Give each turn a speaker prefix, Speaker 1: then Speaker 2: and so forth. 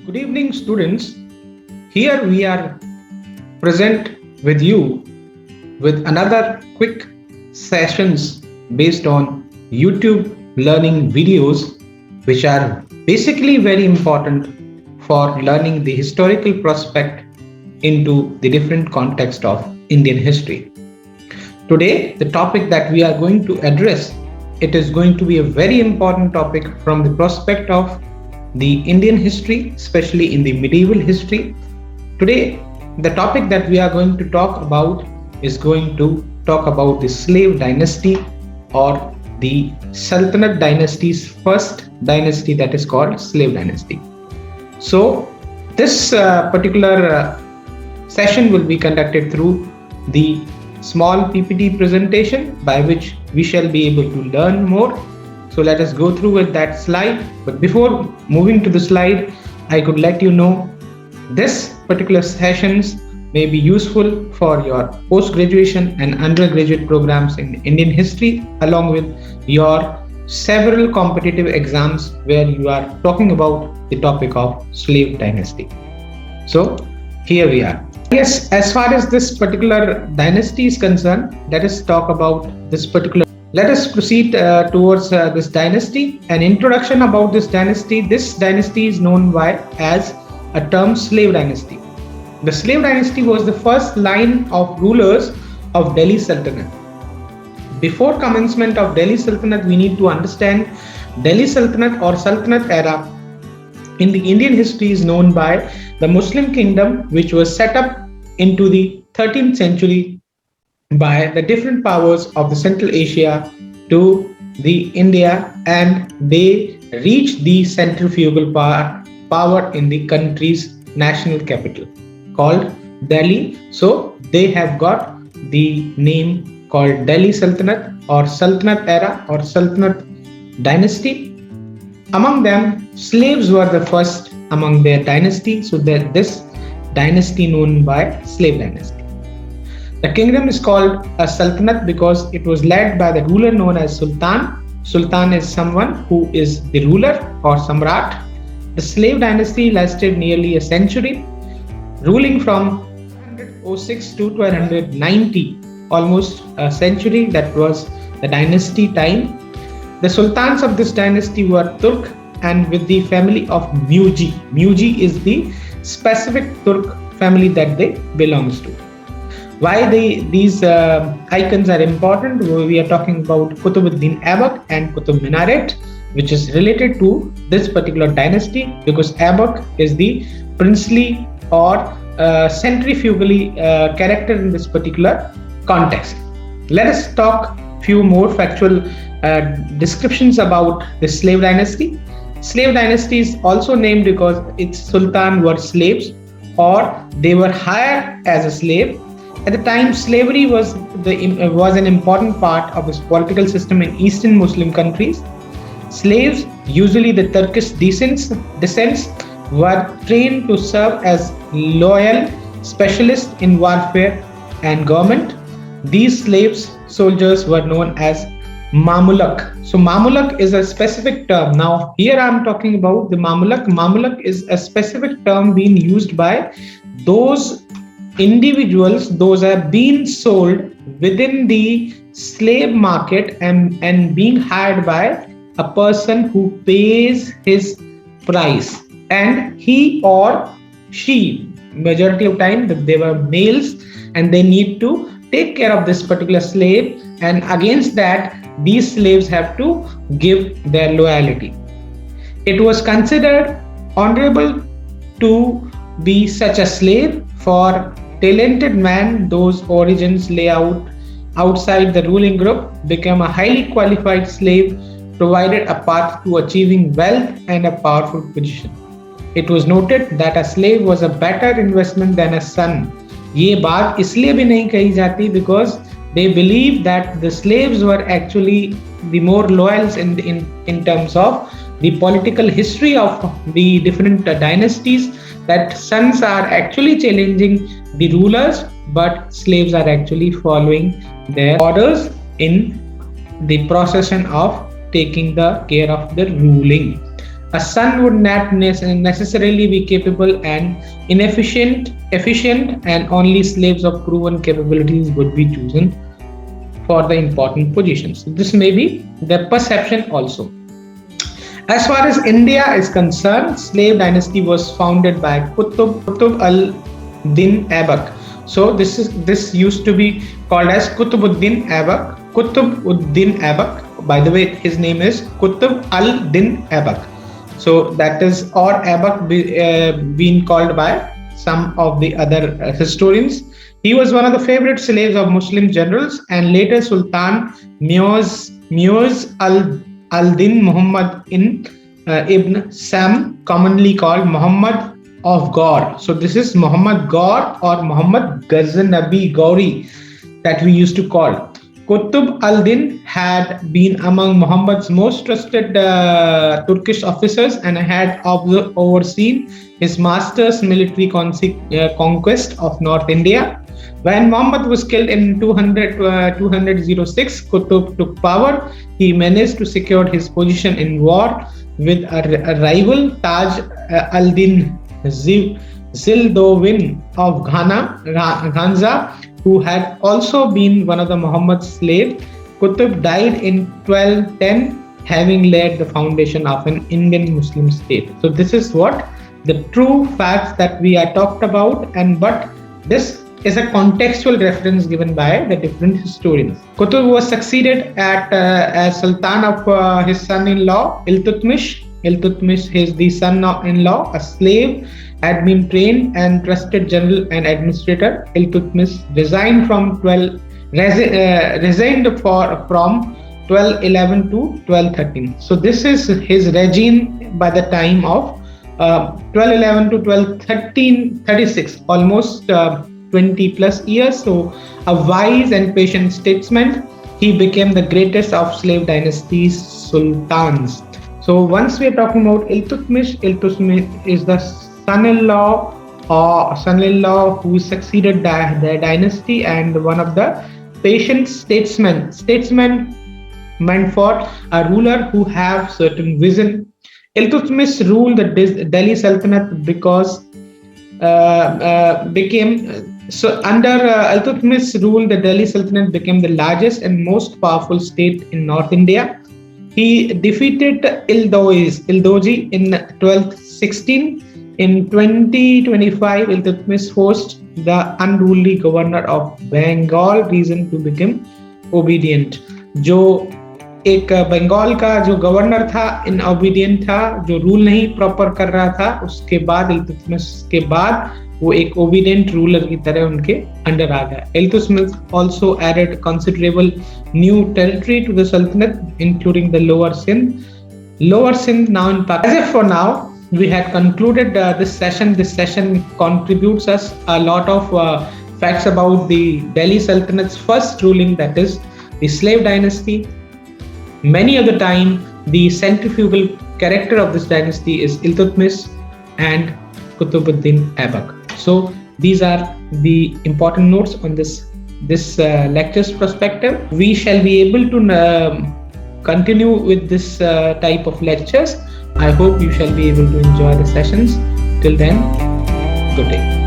Speaker 1: Good evening, students. Here we are present with you with another quick sessions based on YouTube learning videos, which are basically very important for learning the historical prospect into the different context of Indian history. Today, the topic that we are going to address, it is going to be a very important topic from the prospect of the Indian history, especially in the medieval history. Today, the topic that we are going to talk about is going to talk about the slave dynasty or the Sultanate dynasty's first dynasty, that is called slave dynasty. So, this particular session will be conducted through the small PPT presentation by which we shall be able to learn more. So let us go through with that slide. But before moving to the slide, I could let you know this particular sessions may be useful for your post-graduation and undergraduate programs in Indian history, along with your several competitive exams where you are talking about the topic of slave dynasty. So here we are. Yes, as far as this particular dynasty is concerned, let us talk about this particular. Let us proceed towards this dynasty. An introduction about this dynasty. This dynasty is known as a term slave dynasty. The slave dynasty was the first line of rulers of Delhi Sultanate. Before commencement of Delhi Sultanate, we need to understand Delhi Sultanate or Sultanate era in the Indian history is known by the Muslim kingdom, which was set up into the 13th century by the different powers of the Central Asia to the India, and they reached the centrifugal power in the country's national capital called Delhi. So they have got the name called Delhi Sultanate or Sultanate era or Sultanate dynasty. Among them, slaves were the first among their dynasty, so that this dynasty known by slave dynasty. The kingdom is called a sultanate because it was led by the ruler known as Sultan. Sultan is someone who is the ruler or samrat. The slave dynasty lasted nearly a century, ruling from 1206 to 1290, almost a century. That was the dynasty time. The sultans of this dynasty were Turk and with the family of Muji. Muji is the specific Turk family that they belongs to. Why these icons are important? We are talking about Qutubuddin Aibak and Qutub Minaret, which is related to this particular dynasty because Aibak is the princely or centrifugally character in this particular context. Let us talk few more factual descriptions about the slave dynasty. Slave dynasty is also named because its sultan were slaves or they were hired as a slave. At the time, slavery was an important part of this political system in Eastern Muslim countries. Slaves, usually the Turkish descents, were trained to serve as loyal specialists in warfare and government. These slaves, soldiers, were known as Mamulak. So Mamulak is a specific term. Now here I am talking about the Mamulak. Mamulak is a specific term being used by those individuals, those are being sold within the slave market and being hired by a person who pays his price, and he or she, majority of time that they were males, and they need to take care of this particular slave, and against that these slaves have to give their loyalty. It was considered honorable to be such a slave for talented man. Those origins lay out outside the ruling group became a highly qualified slave, provided a path to achieving wealth and a powerful position. It was noted that a slave was a better investment than a son. ये बात इसलिए भी नहीं कही जाती because they believe that the slaves were actually the more loyal in terms of the political history of the different dynasties, that sons are actually challenging the rulers but slaves are actually following their orders in the procession of taking the care of the ruling. A son would not necessarily be capable and efficient, and only slaves of proven capabilities would be chosen for the important positions. This may be the perception also. As far as India is concerned, slave dynasty was founded by Qutb al-Din Aibak. So this used to be called as Qutbuddin Aibak. Qutbuddin Aibak. By the way, his name is Qutb al-Din Aibak. So that is, or Aibak being called by some of the other historians. He was one of the favorite slaves of Muslim generals and later Sultan Mu'izz al-Din Muhammad ibn Sam, commonly called Muhammad of God. So this is Muhammad God or Muhammad Ghaznavi Gauri that we used to call. Qutb al-Din had been among Muhammad's most trusted Turkish officers and had overseen his master's military conquest of North India. When Muhammad was killed in 206, Qutb took power. He managed to secure his position in war with a rival, Taj al-Din Zildovin of Ghanza, who had also been one of the Muhammad's slaves. Qutb died in 1210, having laid the foundation of an Indian Muslim state. So this is what the true facts that we are talked about, but this is a contextual reference given by the different historians. Qutb was succeeded as Sultan of his son-in-law Iltutmish. Iltutmish is the son-in-law, a slave, had been trained and trusted general and administrator. Iltutmish resigned from 1211 to 1213. So this is his regime by the time of 1211 to 1236, almost 20 plus years. So a wise and patient statesman, he became the greatest of slave dynasty's sultans. So once we are talking about Iltutmish is the son-in-law who succeeded the dynasty and one of the patient statesmen. Statesman meant for a ruler who have certain vision. Iltutmish ruled the Delhi Sultanate because under Iltutmish's rule, the Delhi Sultanate became the largest and most powerful state in North India. He defeated Ildoji in 1216. In 2025, Iltutmish forced the unruly governor of Bengal region to become obedient. जो एक बंगाल का जो governor था इनओबीडियंट था, जो rule नहीं proper कर रहा था, उसके बाद इल्तुतमिश के बाद वो एक ओबीडियंट रूलर की तरह उनके अंडर आ गया. Iltutmish also added considerable new territory to the Sultanate, including the Lower Sindh now in Pakistan. As if for now, we had concluded this session. This session contributes us a lot of facts about the Delhi Sultanate's first ruling, that is the slave dynasty. Many of the time, the centrifugal character of this dynasty is Iltutmish and Qutbuddin Aibak. So these are the important notes on this lecture's perspective. We shall be able to continue with this type of lectures. I hope you shall be able to enjoy the sessions. Till then, good day.